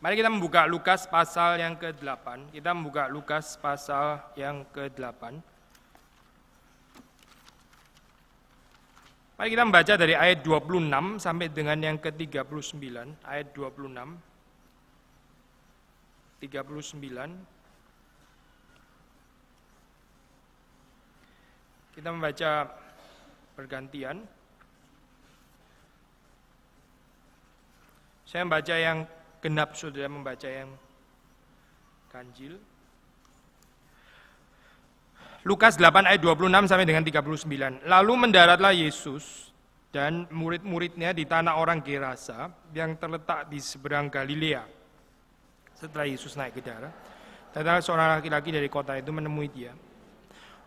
Mari kita membuka Lukas pasal yang ke-8. Kita membuka Lukas pasal yang ke-8. Mari kita membaca dari ayat 26 sampai dengan yang ke-39. Ayat 26, 39. Kita membaca bergantian. Saya membaca yang genap, saudara membaca yang ganjil. Lukas 8 ayat 26 sampai dengan 39. Lalu mendaratlah Yesus dan murid-muridnya di tanah orang Gerasa yang terletak di seberang Galilea. Setelah Yesus naik ke darat, datanglah seorang laki-laki dari kota itu menemui dia.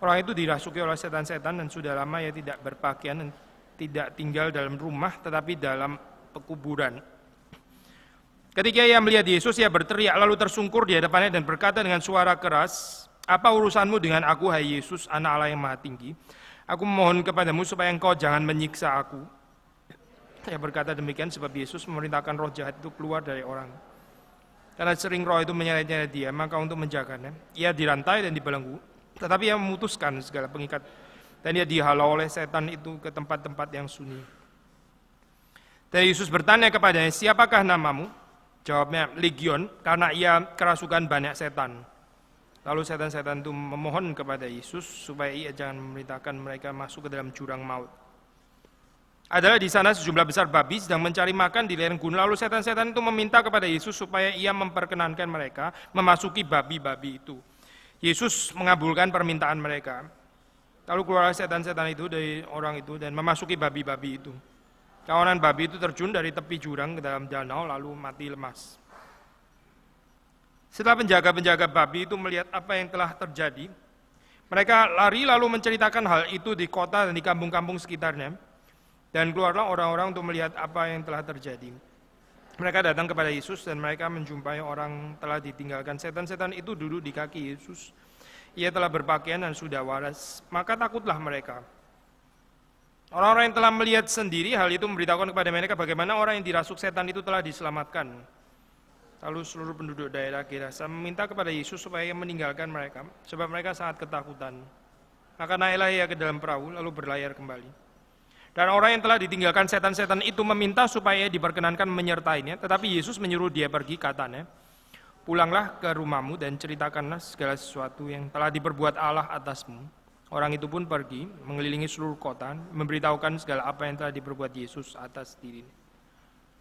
Orang itu dirasuki oleh setan-setan dan sudah lama ia tidak berpakaian dan tidak tinggal dalam rumah tetapi dalam pekuburan. Ketika ia melihat Yesus, ia berteriak lalu tersungkur di hadapannya dan berkata dengan suara keras, "Apa urusanmu dengan aku, hai Yesus, Anak Allah yang Maha Tinggi? Aku memohon kepadamu supaya engkau jangan menyiksa aku." Ia berkata demikian sebab Yesus memerintahkan roh jahat itu keluar dari orang. Karena sering roh itu menyeret-nyeret dia, maka untuk menjaganya, ia dirantai dan dibelenggu. Tetapi ia memutuskan segala pengikat dan ia dihalau oleh setan itu ke tempat-tempat yang sunyi. Dan Yesus bertanya kepadanya, "Siapakah namamu?" Jawabnya, "Legion," karena ia kerasukan banyak setan. Lalu setan-setan itu memohon kepada Yesus supaya ia jangan memerintahkan mereka masuk ke dalam jurang maut. Adalah di sana sejumlah besar babi sedang mencari makan di lereng gunung. Lalu setan-setan itu meminta kepada Yesus supaya ia memperkenankan mereka memasuki babi-babi itu. Yesus mengabulkan permintaan mereka. Lalu keluar setan-setan itu dari orang itu dan memasuki babi-babi itu. Kawanan babi itu terjun dari tepi jurang ke dalam danau lalu mati lemas. Setelah penjaga-penjaga babi itu melihat apa yang telah terjadi, mereka lari lalu menceritakan hal itu di kota dan di kampung-kampung sekitarnya. Dan keluarlah orang-orang untuk melihat apa yang telah terjadi. Mereka datang kepada Yesus dan mereka menjumpai orang telah ditinggalkan setan-setan itu duduk di kaki Yesus. Ia telah berpakaian dan sudah waras, maka takutlah mereka. Orang-orang yang telah melihat sendiri hal itu memberitahukan kepada mereka bagaimana orang yang dirasuk setan itu telah diselamatkan. Lalu seluruh penduduk daerah Gerasa meminta kepada Yesus supaya ia meninggalkan mereka, sebab mereka sangat ketakutan. Maka naiklah ia ke dalam perahu, lalu berlayar kembali. Dan orang yang telah ditinggalkan setan-setan itu meminta supaya ia diperkenankan menyertainya, tetapi Yesus menyuruh dia pergi, katanya, "Pulanglah ke rumahmu dan ceritakanlah segala sesuatu yang telah diperbuat Allah atasmu." Orang itu pun pergi, mengelilingi seluruh kota, memberitahukan segala apa yang telah diperbuat Yesus atas dirinya.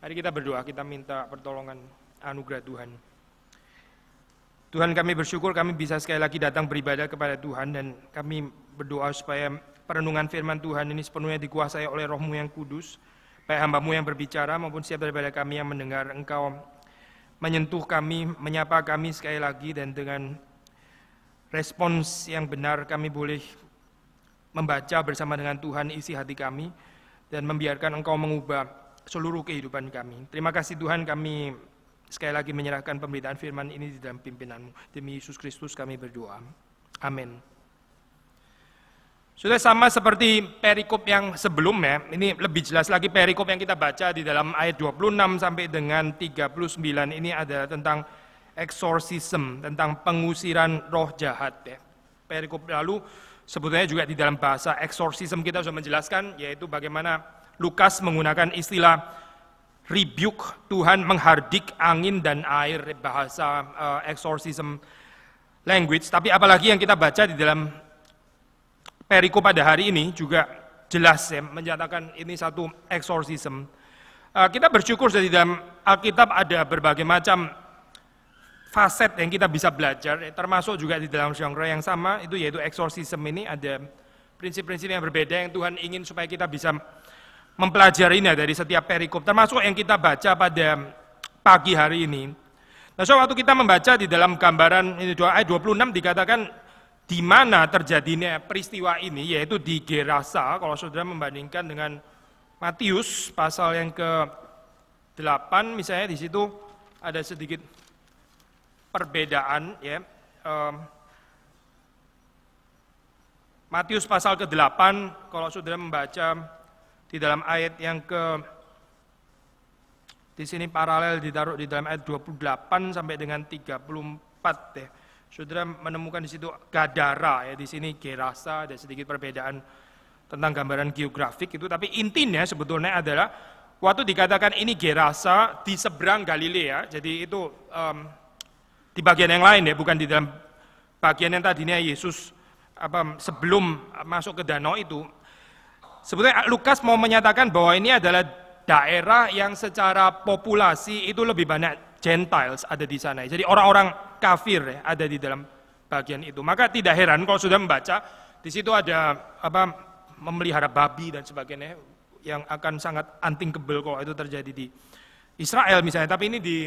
Mari kita berdoa, kita minta pertolongan anugerah Tuhan. Tuhan, kami bersyukur kami bisa sekali lagi datang beribadah kepada Tuhan, dan kami berdoa supaya perenungan firman Tuhan ini sepenuhnya dikuasai oleh Roh-Mu yang kudus, baik hamba-Mu yang berbicara maupun setiap daripada kami yang mendengar. Engkau menyentuh kami, menyapa kami sekali lagi, dan dengan respons yang benar kami boleh membaca bersama dengan Tuhan isi hati kami dan membiarkan Engkau mengubah seluruh kehidupan kami. Terima kasih Tuhan, kami sekali lagi menyerahkan pemberitaan firman ini di dalam pimpinan-Mu. Demi Yesus Kristus kami berdoa. Amin. Sudah sama seperti perikop yang sebelumnya, ini lebih jelas lagi perikop yang kita baca di dalam ayat 26 sampai dengan 39 ini adalah tentang exorcism, tentang pengusiran roh jahat. Ya. Perikop lalu sebetulnya juga di dalam bahasa exorcism kita sudah menjelaskan, yaitu bagaimana Lukas menggunakan istilah rebuke, Tuhan menghardik angin dan air, bahasa exorcism language. Tapi apalagi yang kita baca di dalam perikop pada hari ini juga jelas ya, menyatakan ini satu exorcism. Kita bersyukur di dalam Alkitab ada berbagai macam faset yang kita bisa belajar, termasuk juga di dalam genre yang sama, itu yaitu exorcism ini ada prinsip-prinsip yang berbeda yang Tuhan ingin supaya kita bisa mempelajarinya dari setiap perikop, termasuk yang kita baca pada pagi hari ini. Nah, so waktu kita membaca di dalam gambaran ini ayat 26 dikatakan di mana terjadinya peristiwa ini, yaitu di Gerasa. Kalau saudara membandingkan dengan Matius pasal yang ke-8 misalnya, di situ ada sedikit perbedaan ya. Matius pasal ke-8 kalau saudara membaca di dalam ayat yang Di sini paralel ditaruh di dalam ayat 28 sampai dengan 34 ya. Saudara menemukan di situ Gadara ya, di sini Gerasa, ada sedikit perbedaan tentang gambaran geografik itu, tapi intinya sebetulnya adalah waktu dikatakan ini Gerasa di seberang Galilea, jadi itu di bagian yang lain ya, bukan di dalam bagian yang tadinya Yesus sebelum masuk ke danau itu. Sebetulnya Lukas mau menyatakan bahwa ini adalah daerah yang secara populasi itu lebih banyak Gentiles ada di sana. Jadi orang-orang kafir ya, ada di dalam bagian itu. Maka tidak heran kalau sudah membaca di situ ada memelihara babi dan sebagainya yang akan sangat unthinkable kalau itu terjadi di Israel misalnya. Tapi ini di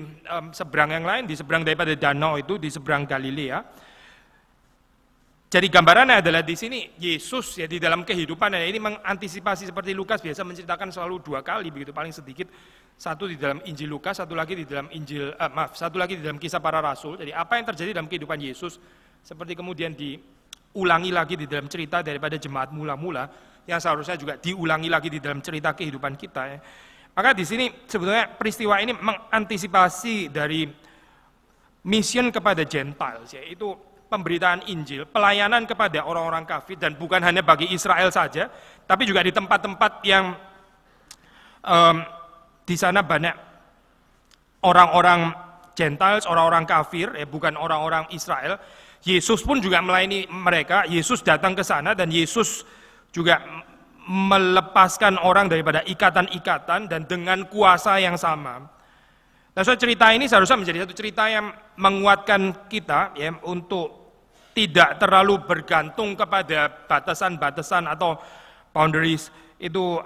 seberang yang lain, di seberang daripada danau itu, di seberang Galilea. Jadi gambarannya adalah di sini Yesus ya di dalam kehidupan, ini mengantisipasi seperti Lukas biasa menceritakan selalu 2 kali begitu paling sedikit, satu di dalam Injil Lukas, satu lagi di dalam satu lagi di dalam Kisah Para Rasul. Jadi apa yang terjadi dalam kehidupan Yesus seperti kemudian diulangi lagi di dalam cerita daripada jemaat mula-mula yang seharusnya juga diulangi lagi di dalam cerita kehidupan kita ya. Maka di sini sebetulnya peristiwa ini mengantisipasi dari mission kepada Gentiles, yaitu pemberitaan Injil, pelayanan kepada orang-orang kafir, dan bukan hanya bagi Israel saja, tapi juga di tempat-tempat yang di sana banyak orang-orang Gentiles, orang-orang kafir, bukan orang-orang Israel. Yesus pun juga melayani mereka, Yesus datang ke sana dan Yesus juga melepaskan orang daripada ikatan-ikatan dan dengan kuasa yang sama. Nah, cerita ini seharusnya menjadi satu cerita yang menguatkan kita ya, untuk tidak terlalu bergantung kepada batasan-batasan atau boundaries itu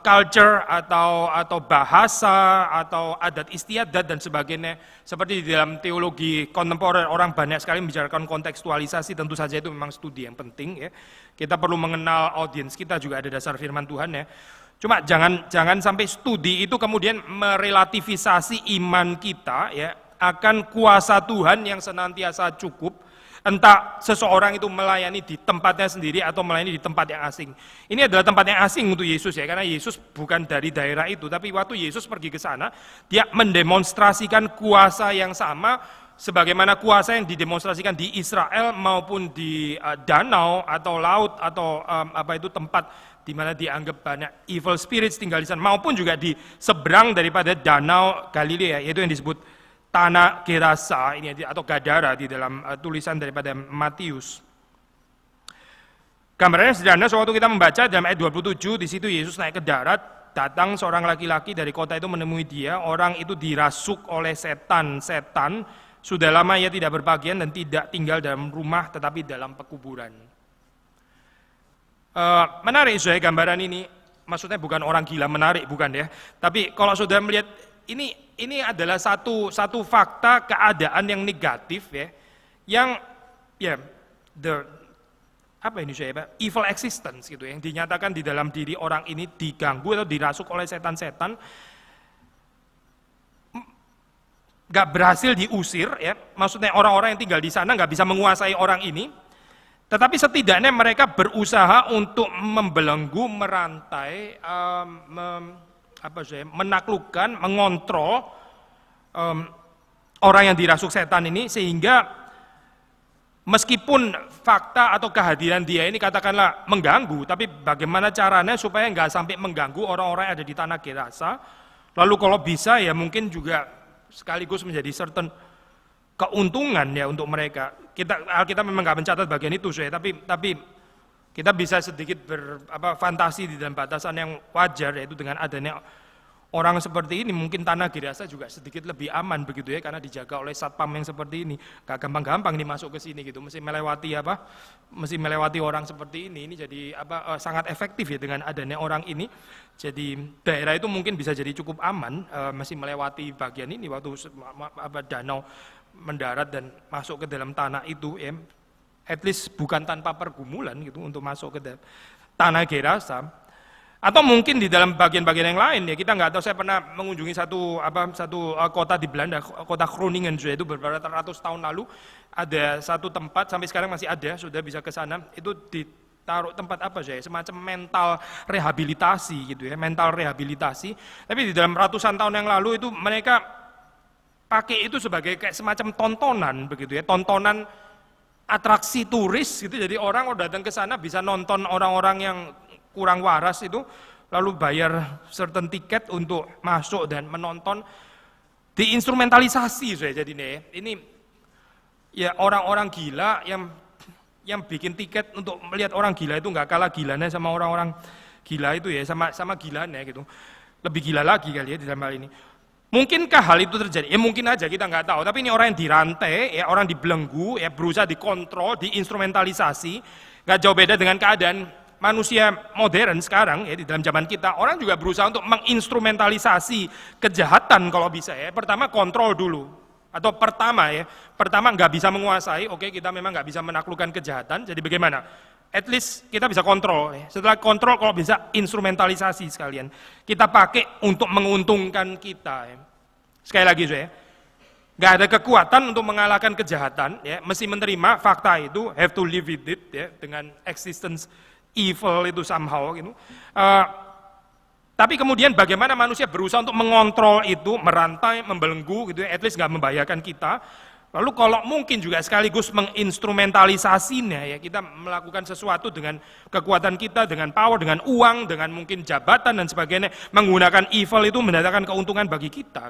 culture atau bahasa atau adat istiadat dan sebagainya. Seperti di dalam teologi kontemporer orang banyak sekali membicarakan kontekstualisasi, tentu saja itu memang studi yang penting ya. Kita perlu mengenal audiens kita, juga ada dasar firman Tuhan ya. Cuma jangan sampai studi itu kemudian merelativisasi iman kita ya akan kuasa Tuhan yang senantiasa cukup, entah seseorang itu melayani di tempatnya sendiri atau melayani di tempat yang asing. Ini adalah tempat yang asing untuk Yesus ya, karena Yesus bukan dari daerah itu, tapi waktu Yesus pergi ke sana, dia mendemonstrasikan kuasa yang sama sebagaimana kuasa yang didemonstrasikan di Israel maupun di danau atau laut atau tempat di mana dianggap banyak evil spirits tinggal di sana, maupun juga di seberang daripada danau Galilea, yaitu yang disebut tanah Gerasa ini atau Gadara di dalam tulisan daripada Matius. Gambarannya sederhana, sewaktu kita membaca dalam ayat 27, di situ Yesus naik ke darat, datang seorang laki-laki dari kota itu menemui dia, orang itu dirasuk oleh setan, sudah lama ia tidak berpakaian dan tidak tinggal dalam rumah tetapi dalam pekuburan. Menarik saudara gambaran ini, maksudnya bukan orang gila menarik, bukan ya, tapi kalau saudara melihat ini adalah satu fakta keadaan yang negatif ya, yang ya evil existence gitu, yang dinyatakan di dalam diri orang ini diganggu atau dirasuk oleh setan-setan, nggak berhasil diusir ya, maksudnya orang-orang yang tinggal di sana nggak bisa menguasai orang ini. Tetapi setidaknya mereka berusaha untuk membelenggu, merantai, menaklukkan, mengontrol orang yang dirasuk setan ini, sehingga meskipun fakta atau kehadiran dia ini katakanlah mengganggu, tapi bagaimana caranya supaya nggak sampai mengganggu orang-orang yang ada di tanah Gerasa. Lalu kalau bisa ya mungkin juga sekaligus menjadi certain keuntungan ya untuk mereka. Kita memang nggak mencatat bagian itu tapi kita bisa sedikit fantasi di dalam batasan yang wajar, yaitu dengan adanya orang seperti ini mungkin tanah Gerasa juga sedikit lebih aman begitu ya, karena dijaga oleh satpam yang seperti ini, nggak gampang-gampang nih masuk ke sini gitu, mesti melewati orang seperti ini jadi sangat efektif ya dengan adanya orang ini. Jadi daerah itu mungkin bisa jadi cukup aman, masih melewati bagian ini waktu danau mendarat dan masuk ke dalam tanah itu ya, at least bukan tanpa pergumulan gitu untuk masuk ke tanah Gerasa. Atau mungkin di dalam bagian-bagian yang lain ya, kita nggak tahu. Saya pernah mengunjungi satu kota di Belanda, kota Groningen, itu beberapa ratus tahun lalu ada satu tempat, sampai sekarang masih ada, sudah bisa ke sana, itu taruh tempat apa saya, semacam mental rehabilitasi gitu ya, mental rehabilitasi. Tapi di dalam ratusan tahun yang lalu itu mereka pakai itu sebagai kayak semacam tontonan begitu ya, tontonan atraksi turis gitu. Jadi orang kalau datang ke sana bisa nonton orang-orang yang kurang waras itu, lalu bayar certain tiket untuk masuk dan menonton, diinstrumentalisasi saya jadi ini ya orang-orang gila yang bikin tiket untuk melihat orang gila itu nggak kalah gilanya sama orang-orang gila itu ya, sama gilanya gitu. Lebih gila lagi kali ya di dalam hal ini. Mungkinkah hal itu terjadi? Ya mungkin aja, kita nggak tahu. Tapi ini orang yang dirantai, ya orang dibelenggu, ya berusaha dikontrol, diinstrumentalisasi. Nggak jauh beda dengan keadaan manusia modern sekarang ya, di dalam zaman kita. Orang juga berusaha untuk menginstrumentalisasi kejahatan kalau bisa ya. Pertama kontrol dulu. Atau pertama nggak bisa menguasai, oke, kita memang nggak bisa menaklukkan kejahatan, jadi bagaimana? At least kita bisa kontrol, ya. Setelah kontrol kalau bisa instrumentalisasi sekalian, kita pakai untuk menguntungkan kita. Ya. Sekali lagi saya, nggak ada kekuatan untuk mengalahkan kejahatan, ya. Mesti menerima fakta itu, have to live with it, ya, dengan existence evil itu somehow gitu. Tapi kemudian bagaimana manusia berusaha untuk mengontrol itu, merantai, membelenggu gitu ya, at least nggak membahayakan kita. Lalu kalau mungkin juga sekaligus menginstrumentalisasinya ya, kita melakukan sesuatu dengan kekuatan kita, dengan power, dengan uang, dengan mungkin jabatan dan sebagainya, menggunakan evil itu mendatangkan keuntungan bagi kita.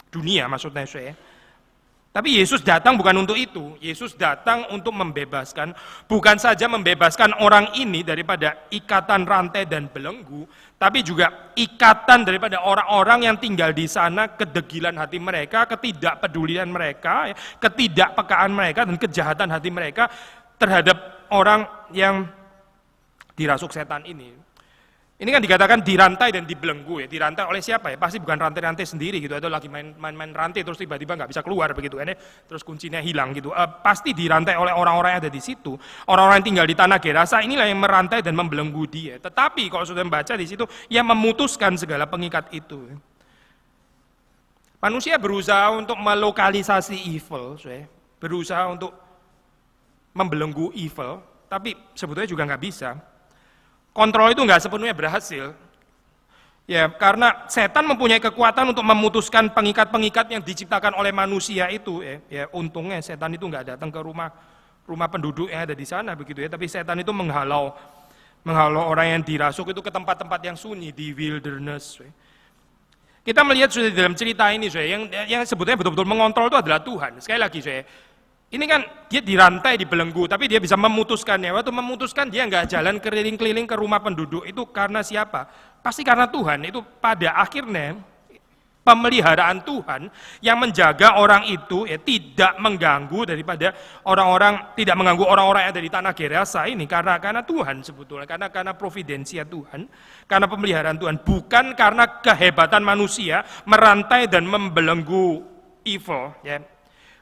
Dunia maksudnya saya. Tapi Yesus datang bukan untuk itu. Yesus datang untuk membebaskan, bukan saja membebaskan orang ini daripada ikatan rantai dan belenggu, tapi juga ikatan daripada orang-orang yang tinggal di sana, kedegilan hati mereka, ketidakpedulian mereka, ketidakpekaan mereka, dan kejahatan hati mereka terhadap orang yang dirasuk setan ini. Ini kan dikatakan dirantai dan dibelenggu ya. Dirantai oleh siapa ya? Pasti bukan rantai-rantai sendiri gitu, atau lagi main rantai terus tiba-tiba nggak bisa keluar begitu kan ya, terus kuncinya hilang gitu. Pasti dirantai oleh orang-orang yang ada di situ. Orang-orang yang tinggal di tanah Gerasa inilah yang merantai dan membelenggu dia. Tetapi kalau sudah membaca di situ, ia memutuskan segala pengikat itu. Manusia berusaha untuk melokalisasi evil, berusaha untuk membelenggu evil, tapi sebetulnya juga nggak bisa. Kontrol itu nggak sepenuhnya berhasil, ya karena setan mempunyai kekuatan untuk memutuskan pengikat-pengikat yang diciptakan oleh manusia itu. Ya untungnya setan itu nggak datang ke rumah penduduk yang ada di sana begitu ya, tapi setan itu menghalau orang yang dirasuk itu ke tempat-tempat yang sunyi di wilderness. Kita melihat sudah di dalam cerita ini, yang sebetulnya betul-betul mengontrol itu adalah Tuhan. Sekali lagi, ini kan dia dirantai, dibelenggu, tapi dia bisa memutuskannya. Waktu memutuskan dia nggak jalan keliling-keliling ke rumah penduduk, itu karena siapa? Pasti karena Tuhan. Itu pada akhirnya pemeliharaan Tuhan yang menjaga orang itu ya, tidak mengganggu daripada tidak mengganggu orang-orang yang ada di tanah Gerasa ini, karena Tuhan sebetulnya, karena providensia Tuhan, karena pemeliharaan Tuhan, bukan karena kehebatan manusia merantai dan membelenggu evil ya.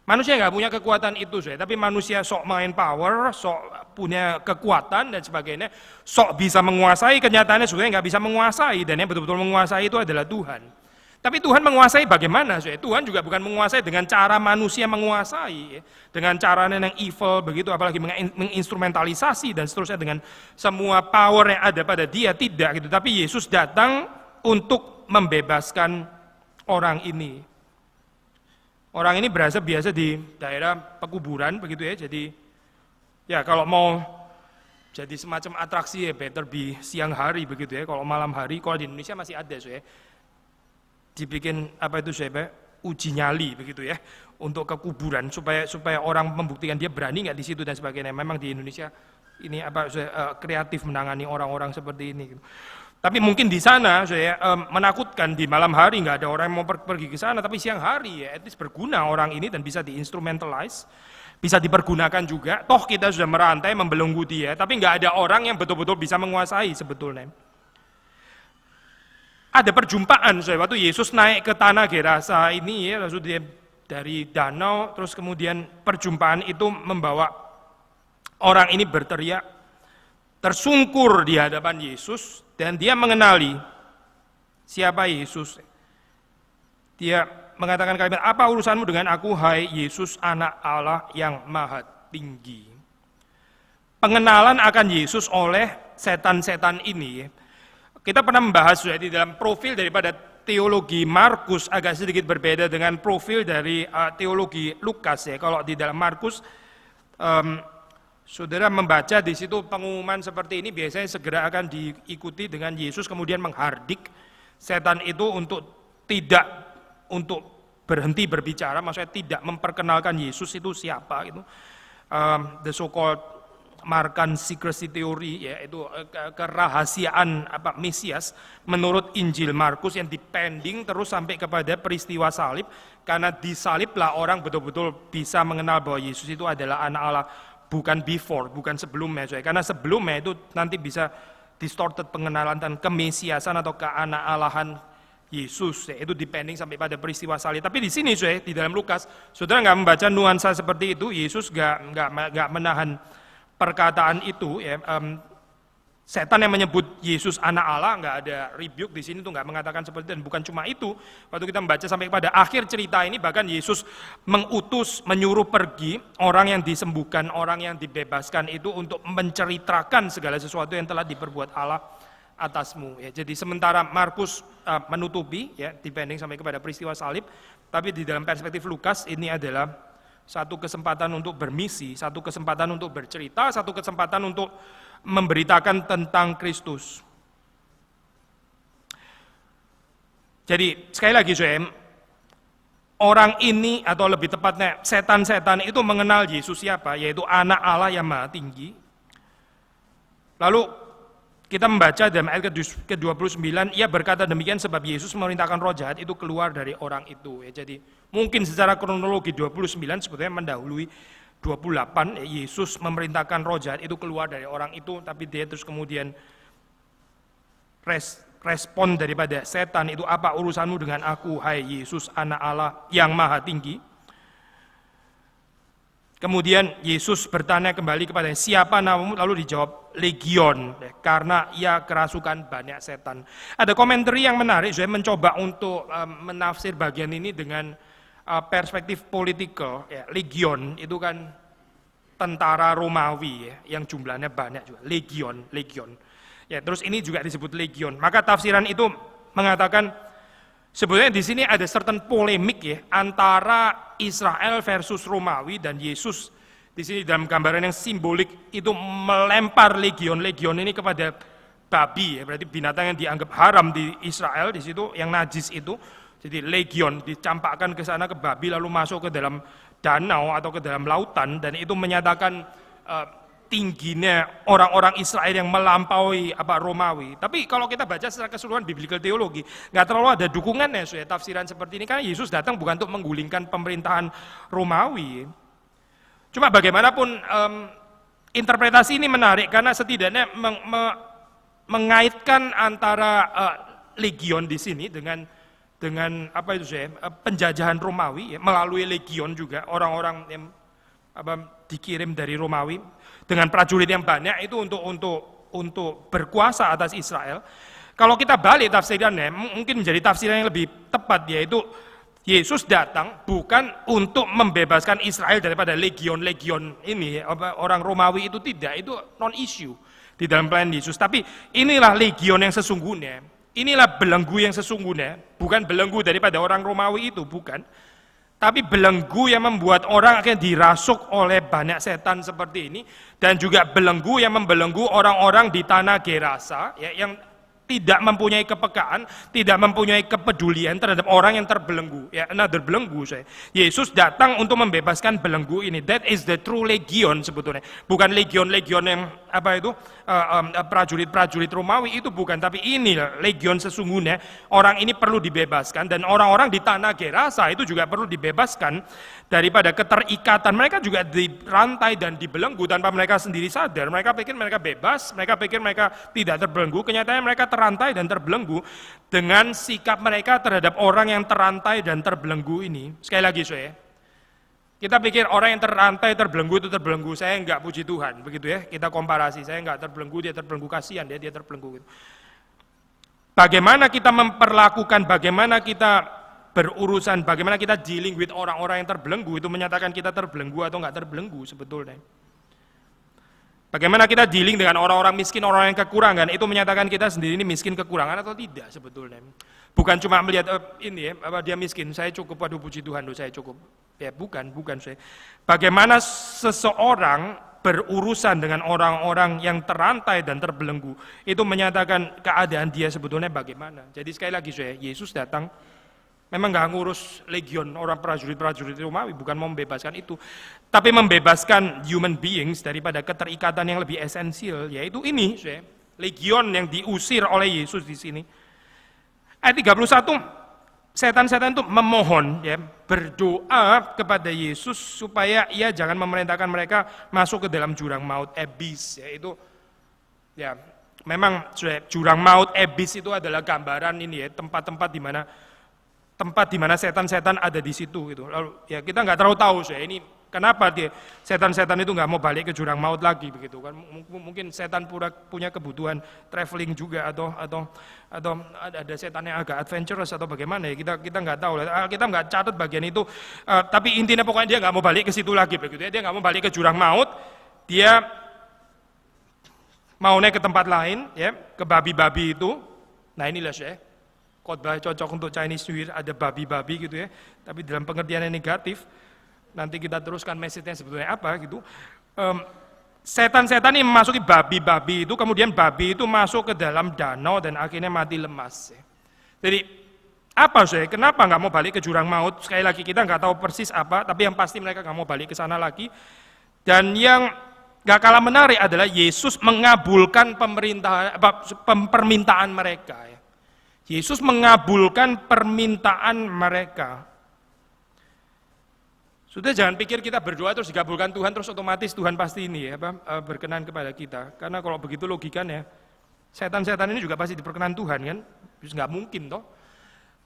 Manusia nggak punya kekuatan itu, tapi manusia sok main power, sok punya kekuatan dan sebagainya, sok bisa menguasai. Kenyataannya sebenarnya nggak bisa menguasai, dan yang betul-betul menguasai itu adalah Tuhan. Tapi Tuhan menguasai bagaimana? Tuhan juga bukan menguasai dengan cara manusia menguasai, dengan cara yang evil begitu, apalagi menginstrumentalisasi dan seterusnya dengan semua power yang ada pada dia, tidak gitu. Tapi Yesus datang untuk membebaskan orang ini. Orang ini biasa di daerah pekuburan begitu ya, jadi ya kalau mau jadi semacam atraksi ya better be siang hari begitu ya. Kalau malam hari, kalau di Indonesia masih ada dibikin uji nyali begitu ya untuk ke kuburan supaya orang membuktikan dia berani nggak di situ dan sebagainya. Memang di Indonesia ini kreatif menangani orang-orang seperti ini. Tapi mungkin di sana menakutkan, di malam hari nggak ada orang yang mau pergi ke sana, tapi siang hari ya at least berguna orang ini dan bisa diinstrumentalize, bisa dipergunakan juga. Toh kita sudah merantai, membelenggu dia, tapi nggak ada orang yang betul-betul bisa menguasai sebetulnya. Ada perjumpaan waktu Yesus naik ke tanah Gerasa ini ya, lalu dia dari danau, terus kemudian perjumpaan itu membawa orang ini berteriak, tersungkur di hadapan Yesus, dan dia mengenali siapa Yesus. Dia mengatakan kalimat, apa urusanmu dengan aku, hai Yesus, anak Allah yang maha tinggi. pengenalan akan Yesus oleh setan-setan ini. Kita pernah membahas sudah di dalam profil daripada teologi Markus agak sedikit berbeda dengan profil dari teologi Lukas ya. Kalau di dalam Markus saudara membaca di situ pengumuman seperti ini biasanya segera akan diikuti dengan Yesus kemudian menghardik setan itu untuk berhenti berbicara, maksudnya tidak memperkenalkan Yesus itu siapa gitu. The so-called Markan secrecy theory, yaitu kerahasiaan Mesias menurut Injil Markus yang dipending terus sampai kepada peristiwa salib, karena disaliblah orang betul-betul bisa mengenal bahwa Yesus itu adalah anak Allah, bukan before, bukan sebelumnya. Karena sebelumnya itu nanti bisa distorted pengenalan dan kemesiasan atau keanak-alahan Yesus, itu dipending sampai pada peristiwa salib. Tapi di sini di dalam Lukas, saudara nggak membaca nuansa seperti itu. Yesus nggak menahan perkataan itu ya. Setan yang menyebut Yesus anak Allah nggak ada rebuke di sini, tuh nggak mengatakan seperti itu. Dan bukan cuma itu, waktu kita membaca sampai pada akhir cerita ini bahkan Yesus menyuruh pergi orang yang disembuhkan, orang yang dibebaskan itu untuk menceritakan segala sesuatu yang telah diperbuat Allah atasmu ya. Jadi sementara Markus menutupi ya, dipending sampai kepada peristiwa salib, tapi di dalam perspektif Lukas ini adalah satu kesempatan untuk bermisi, satu kesempatan untuk bercerita, satu kesempatan untuk memberitakan tentang Kristus. Jadi sekali lagi orang ini atau lebih tepatnya setan-setan itu mengenal Yesus siapa, yaitu anak Allah yang maha tinggi. Lalu kita membaca dalam ayat ke-29, ia berkata demikian sebab Yesus memerintahkan roh jahat itu keluar dari orang itu. Ya, jadi mungkin secara kronologi 29 sebetulnya mendahului 28, Yesus memerintahkan roh jahat itu keluar dari orang itu, tapi dia terus kemudian respon daripada setan itu, apa urusanmu dengan aku, hai Yesus anak Allah yang maha tinggi. Kemudian Yesus bertanya kembali kepadanya, siapa namamu? Lalu dijawab, Legion, karena ia kerasukan banyak setan. Ada komentari yang menarik, saya mencoba untuk menafsir bagian ini dengan perspektif politikal. Ya, Legion itu kan tentara Romawi ya, yang jumlahnya banyak juga, Legion. Ya, terus ini juga disebut Legion. Maka tafsiran itu mengatakan sebetulnya di sini ada certain polemik ya antara Israel versus Romawi, dan Yesus di sini dalam gambaran yang simbolik itu melempar legion ini kepada babi ya, berarti binatang yang dianggap haram di Israel di situ, yang najis itu. Jadi legion dicampakkan ke sana ke babi lalu masuk ke dalam danau atau ke dalam lautan, dan itu menyatakan tingginya orang-orang Israel yang melampaui Romawi. Tapi kalau kita baca secara keseluruhan biblical teologi, nggak terlalu ada dukungannya tafsiran seperti ini, karena Yesus datang bukan untuk menggulingkan pemerintahan Romawi. Cuma bagaimanapun interpretasi ini menarik karena setidaknya mengaitkan antara legion di sini dengan penjajahan Romawi ya, melalui legion juga orang-orang yang dikirim dari Romawi dengan prajurit yang banyak itu untuk berkuasa atas Israel. Kalau kita balik tafsirannya, mungkin menjadi tafsiran yang lebih tepat, yaitu Yesus datang bukan untuk membebaskan Israel daripada legion-legion ini, orang Romawi itu tidak, itu non-issue di dalam pelayanan Yesus. Tapi inilah legion yang sesungguhnya, inilah belenggu yang sesungguhnya, bukan belenggu daripada orang Romawi itu, bukan. Tapi belenggu yang membuat orang akan dirasuk oleh banyak setan seperti ini, dan juga belenggu yang membelenggu orang-orang di tanah Gerasa ya, yang tidak mempunyai kepekaan, tidak mempunyai kepedulian terhadap orang yang terbelenggu. Ya, another belenggu Yesus datang untuk membebaskan belenggu ini. That is the true legion sebetulnya. Bukan legion-legion yang prajurit-prajurit Romawi itu bukan, tapi ini legion sesungguhnya. Orang ini perlu dibebaskan, dan orang-orang di tanah Gerasa itu juga perlu dibebaskan daripada keterikatan. Mereka juga dirantai dan dibelenggu tanpa mereka sendiri sadar. Mereka pikir mereka bebas, mereka pikir mereka tidak terbelenggu. Kenyataannya mereka terantai dan terbelenggu dengan sikap mereka terhadap orang yang terantai dan terbelenggu ini. Sekali lagi kita pikir orang yang terantai terbelenggu itu terbelenggu. Saya enggak, puji Tuhan, begitu ya. Kita komparasi, saya enggak terbelenggu, dia terbelenggu, kasihan dia terbelenggu gitu. Bagaimana kita memperlakukan, bagaimana kita berurusan, bagaimana kita dealing with orang-orang yang terbelenggu itu menyatakan kita terbelenggu atau enggak terbelenggu sebetulnya. Bagaimana kita dealing dengan orang-orang miskin, orang yang kekurangan, itu menyatakan kita sendiri ini miskin kekurangan atau tidak sebetulnya. Bukan cuma melihat ini ya, apa dia miskin, saya cukup, waduh puji Tuhan, saya cukup. Ya bukan saya. Bagaimana seseorang berurusan dengan orang-orang yang terantai dan terbelenggu, itu menyatakan keadaan dia sebetulnya bagaimana. Jadi sekali lagi saya, Yesus datang memang nggak ngurus legion orang prajurit-prajurit Romawi, bukan mau membebaskan itu, tapi membebaskan human beings daripada keterikatan yang lebih esensial, yaitu ini, legion yang diusir oleh Yesus di sini. Ayat 31, setan-setan itu memohon, ya, berdoa kepada Yesus supaya ia jangan memerintahkan mereka masuk ke dalam jurang maut, abyss, yaitu, ya, memang jurang maut, abyss itu adalah gambaran ini ya, tempat-tempat di mana setan-setan ada di situ gitu. Lalu ya kita nggak terlalu tahu ini kenapa dia setan-setan itu nggak mau balik ke jurang maut lagi begitu kan. Mungkin setan punya kebutuhan traveling juga atau ada setan yang agak adventurous atau bagaimana ya, kita nggak tahu. Kita nggak catat bagian itu. Tapi intinya pokoknya dia nggak mau balik ke situ lagi begitu ya. Dia nggak mau balik ke jurang maut. Dia mau naik ke tempat lain ya, ke babi-babi itu. Nah inilah khotbah cocok untuk Chinese New Year, ada babi-babi gitu ya, tapi dalam pengertian yang negatif. Nanti kita teruskan message-nya sebetulnya apa gitu. Setan-setan ini memasuki babi-babi itu, kemudian babi itu masuk ke dalam danau dan akhirnya mati lemas. Jadi apa kenapa nggak mau balik ke jurang maut? Sekali lagi kita nggak tahu persis apa, tapi yang pasti mereka nggak mau balik ke sana lagi. Dan yang nggak kalah menarik adalah Yesus mengabulkan permintaan mereka. Yesus mengabulkan permintaan mereka. Sudah jangan pikir kita berdoa terus dikabulkan Tuhan, terus otomatis Tuhan pasti ini ya, berkenan kepada kita. Karena kalau begitu logikanya, setan-setan ini juga pasti diperkenan Tuhan kan? Nggak mungkin toh.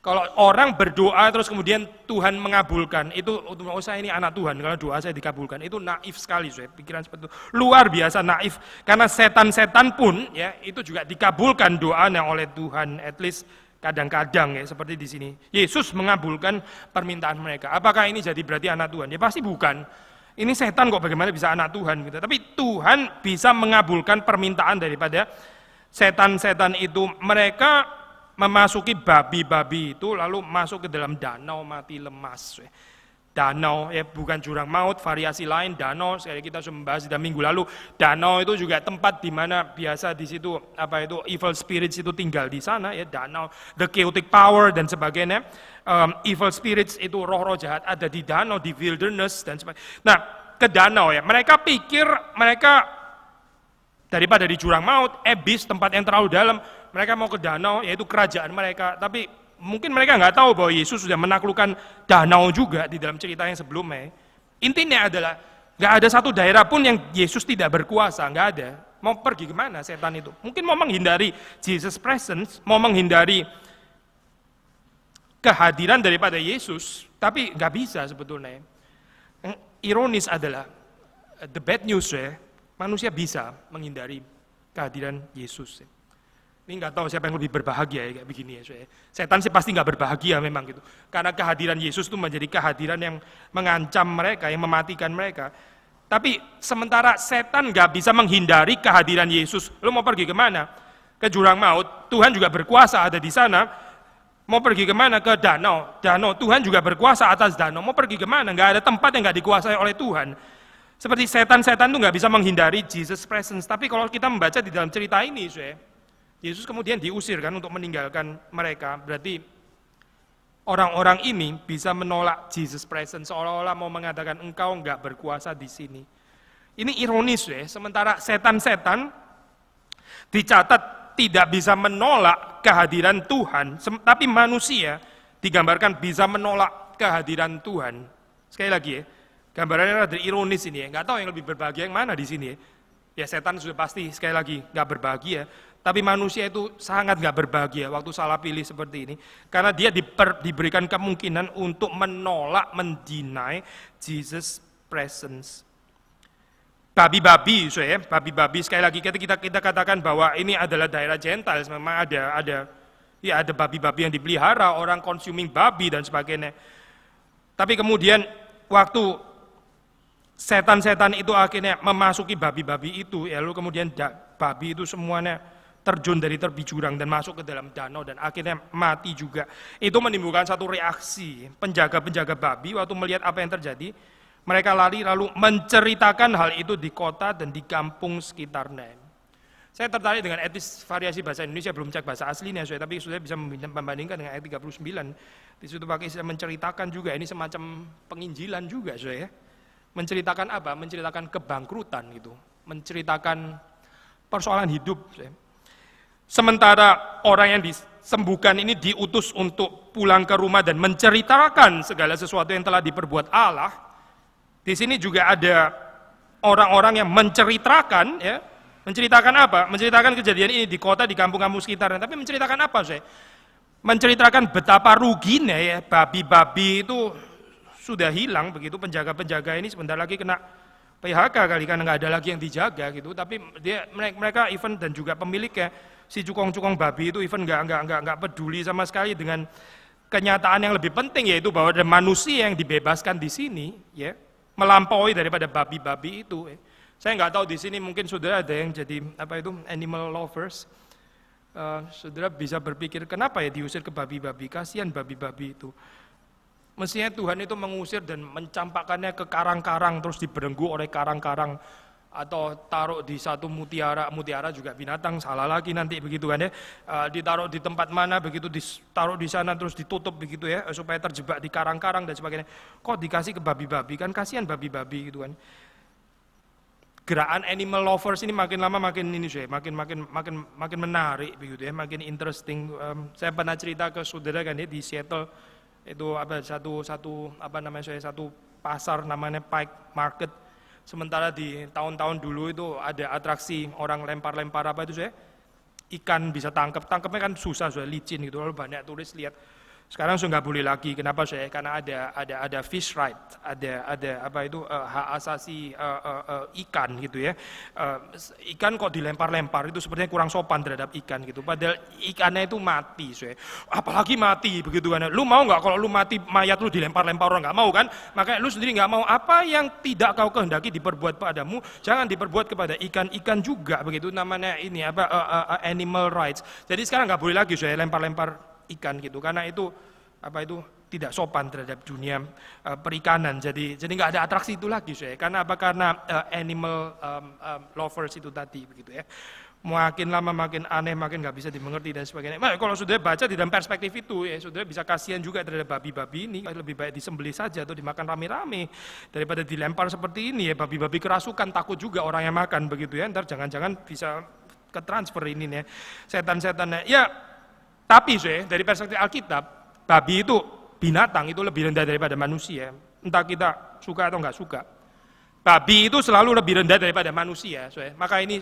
Kalau orang berdoa terus kemudian Tuhan mengabulkan, itu saya ini anak Tuhan, kalau doa saya dikabulkan, itu naif sekali pikiran seperti itu. Luar biasa naif, karena setan-setan pun ya itu juga dikabulkan doanya oleh Tuhan, at least kadang-kadang ya seperti di sini. Yesus mengabulkan permintaan mereka. Apakah ini jadi berarti anak Tuhan? Ya pasti bukan. Ini setan kok bagaimana bisa anak Tuhan gitu. Tapi Tuhan bisa mengabulkan permintaan daripada setan-setan itu. Mereka memasuki babi-babi itu lalu masuk ke dalam danau mati lemas. Danau ya bukan jurang maut, variasi lain danau. Sekali kita sudah membahas di minggu lalu. Danau itu juga tempat di mana biasa di situ evil spirits itu tinggal di sana ya, danau, the chaotic power dan sebagainya. Evil spirits itu roh-roh jahat ada di danau, di wilderness dan sebagainya. Nah, ke danau ya. Mereka pikir mereka daripada di jurang maut, abyss, tempat yang terlalu dalam, mereka mau ke danau, yaitu kerajaan mereka. Tapi mungkin mereka nggak tahu bahwa Yesus sudah menaklukkan danau juga di dalam cerita yang sebelumnya. Intinya adalah nggak ada satu daerah pun yang Yesus tidak berkuasa, nggak ada. Mau pergi kemana setan itu? Mungkin mau menghindari Jesus presence, mau menghindari kehadiran daripada Yesus, tapi nggak bisa sebetulnya. Yang ironis adalah the bad news manusia bisa menghindari kehadiran Yesus. Ini nggak tahu siapa yang lebih berbahagia ya kayak begini ya. Setan sih pasti nggak berbahagia memang gitu. Karena kehadiran Yesus itu menjadi kehadiran yang mengancam mereka, yang mematikan mereka. Tapi sementara setan nggak bisa menghindari kehadiran Yesus. Lo mau pergi kemana? Ke jurang maut. Tuhan juga berkuasa ada di sana. Mau pergi kemana? Ke danau. Danau. Tuhan juga berkuasa atas danau. Mau pergi kemana? Nggak ada tempat yang nggak dikuasai oleh Tuhan. Seperti setan-setan itu nggak bisa menghindari Jesus presence. Tapi kalau kita membaca di dalam cerita ini, Yesus kemudian diusir kan untuk meninggalkan mereka. Berarti orang-orang ini bisa menolak Jesus presence, seolah-olah mau mengatakan engkau enggak berkuasa di sini. Ini ironis sementara setan-setan dicatat tidak bisa menolak kehadiran Tuhan, tapi manusia digambarkan bisa menolak kehadiran Tuhan. Sekali lagi gambarannya rada ironis ini nggak tahu yang lebih berbahagia yang mana di sini ya. Setan sudah pasti sekali lagi nggak berbahagia. Tapi manusia itu sangat gak berbahagia waktu salah pilih seperti ini. Karena dia diberikan kemungkinan untuk menolak, mendinai Jesus presence. Babi-babi, babi-babi sekali lagi kita katakan bahwa ini adalah daerah Gentiles. Memang ada babi-babi yang dipelihara, orang consuming babi dan sebagainya. Tapi kemudian waktu setan-setan itu akhirnya memasuki babi-babi itu, ya, lalu kemudian babi itu semuanya terjun dari tepi jurang dan masuk ke dalam danau dan akhirnya mati juga. Itu menimbulkan satu reaksi. Penjaga-penjaga babi waktu melihat apa yang terjadi, mereka lari lalu menceritakan hal itu di kota dan di kampung sekitarnya. Saya tertarik dengan etis variasi bahasa Indonesia, belum cek bahasa aslinya, tapi sudah bisa membandingkan dengan ayat 39. Di situ pakai istilah menceritakan juga, ini semacam penginjilan juga, ya. Menceritakan apa? Menceritakan kebangkrutan gitu, menceritakan persoalan hidup. Sementara orang yang disembuhkan ini diutus untuk pulang ke rumah dan menceritakan segala sesuatu yang telah diperbuat Allah. Di sini juga ada orang-orang yang menceritakan, ya, menceritakan apa? Menceritakan kejadian ini di kota, di kampung-kampung sekitarnya. Tapi menceritakan apa, saya? Menceritakan betapa ruginya, ya, babi-babi itu sudah hilang begitu, penjaga-penjaga ini sebentar lagi kena PHK kali karena nggak ada lagi yang dijaga gitu. Tapi mereka even dan juga pemiliknya, si cukong-cukong babi itu even nggak peduli sama sekali dengan kenyataan yang lebih penting, yaitu bahwa ada manusia yang dibebaskan di sini, ya, melampaui daripada babi-babi itu. Saya nggak tahu di sini mungkin saudara ada yang jadi apa itu animal lovers. Saudara bisa berpikir kenapa ya diusir ke babi-babi, kasihan babi-babi itu. Mestinya Tuhan itu mengusir dan mencampakkannya ke karang-karang terus dibelenggu oleh karang-karang, atau taruh di satu mutiara juga binatang, salah lagi nanti begitu kan ya, ditaruh di tempat mana begitu, ditaruh di sana terus ditutup begitu ya, supaya terjebak di karang-karang dan sebagainya. Kok dikasih ke babi-babi, kan kasihan babi-babi gitu kan. Gerakan animal lovers ini makin lama makin ini sih, makin menarik begitu ya, makin interesting. Saya pernah cerita ke saudara kan ya, di Seattle itu satu pasar namanya Pike Market. Sementara di tahun-tahun dulu itu ada atraksi orang lempar-lempar apa itu, saya ikan bisa tangkapnya kan susah, sudah licin gitu, lalu banyak turis lihat. Sekarang sudah nggak boleh lagi. Kenapa, saya? Karena ada fish right, ada apa itu hak asasi ikan gitu ya. Ikan kok dilempar-lempar itu sepertinya kurang sopan terhadap ikan gitu. Padahal ikannya itu mati, saya. Apalagi mati begitu kan. Lu mau nggak kalau lu mati, mayat lu dilempar-lempar orang? Nggak mau kan? Makanya lu sendiri nggak mau. Apa yang tidak kau kehendaki diperbuat padamu, jangan diperbuat kepada ikan-ikan juga begitu. Namanya ini apa animal rights. Jadi sekarang nggak boleh lagi saya lempar-lempar ikan gitu, karena itu apa itu tidak sopan terhadap dunia perikanan. Jadi nggak ada atraksi itu lagi, saya. Karena apa? Karena animal lovers itu tadi begitu ya. Makin lama makin aneh, makin nggak bisa dimengerti dan sebagainya. Nah, kalau sudah baca di dalam perspektif itu, ya sudah bisa kasihan juga terhadap babi-babi ini. Lebih baik disembelih saja atau dimakan rame-rame daripada dilempar seperti ini ya. Babi-babi kerasukan, takut juga orang yang makan begitu ya. Ntar jangan-jangan bisa ketransfer ini ya, setan-setannya. Ya, tapi dari perspektif Alkitab, babi itu binatang itu lebih rendah daripada manusia. Entah kita suka atau nggak suka. Babi itu selalu lebih rendah daripada manusia. Maka ini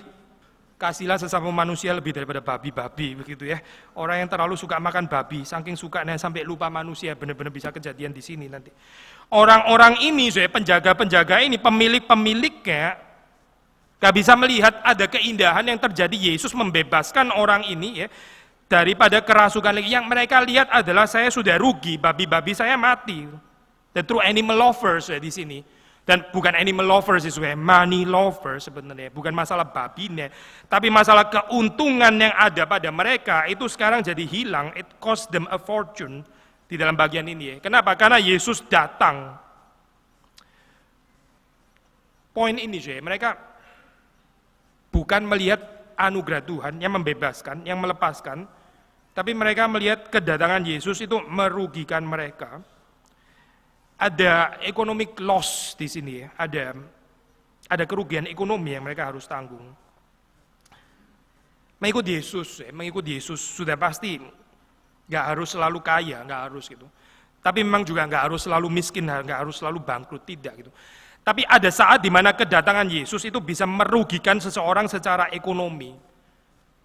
kasihlah sesama manusia lebih daripada babi-babi begitu ya. Orang yang terlalu suka makan babi, saking sukanya sampai lupa manusia, benar-benar bisa kejadian di sini nanti. Orang-orang ini, penjaga-penjaga ini, pemilik-pemiliknya, nggak bisa melihat ada keindahan yang terjadi. Yesus membebaskan orang ini ya daripada kerasukan lagi. Yang mereka lihat adalah saya sudah rugi, babi-babi saya mati. The true animal lovers di sini. Dan bukan animal lovers itu, money lovers sebenarnya. Bukan masalah babinya, tapi masalah keuntungan yang ada pada mereka itu sekarang jadi hilang. It cost them a fortune di dalam bagian ini. Kenapa? Karena Yesus datang. Poin ini mereka bukan melihat anugerah Tuhan yang membebaskan, yang melepaskan, tapi mereka melihat kedatangan Yesus itu merugikan mereka. Ada economic loss di sini ya, ada kerugian ekonomi yang mereka harus tanggung. Mengikut Yesus sudah pasti nggak harus selalu kaya, nggak harus gitu. Tapi memang juga nggak harus selalu miskin, nggak harus selalu bangkrut, tidak gitu. Tapi ada saat di mana kedatangan Yesus itu bisa merugikan seseorang secara ekonomi.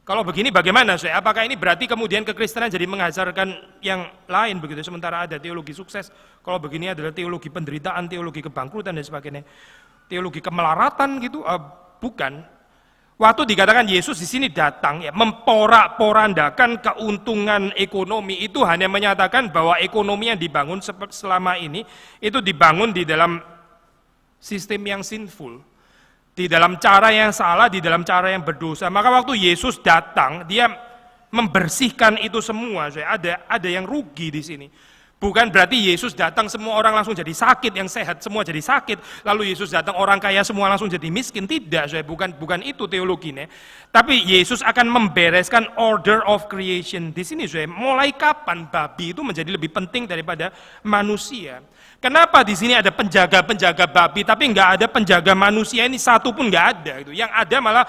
Kalau begini bagaimana, saya? Apakah ini berarti kemudian kekristenan jadi mengajarkan yang lain begitu? Sementara ada teologi sukses, kalau begini adalah teologi penderitaan, teologi kebangkrutan dan sebagainya, teologi kemelaratan gitu? Bukan. Waktu dikatakan Yesus di sini datang ya memporak-porandakan keuntungan ekonomi, itu hanya menyatakan bahwa ekonomi yang dibangun selama ini itu dibangun di dalam sistem yang sinful, di dalam cara yang salah, di dalam cara yang berdosa. Maka waktu Yesus datang, dia membersihkan itu semua. Ada yang rugi di sini. Bukan berarti Yesus datang semua orang langsung jadi sakit, yang sehat semua jadi sakit. Lalu Yesus datang orang kaya semua langsung jadi miskin. Tidak, bukan itu teologinya. Tapi Yesus akan membereskan order of creation. Di sini mulai kapan babi itu menjadi lebih penting daripada manusia? Kenapa di sini ada penjaga-penjaga babi, tapi nggak ada penjaga manusia ini satu pun nggak ada. Yang ada malah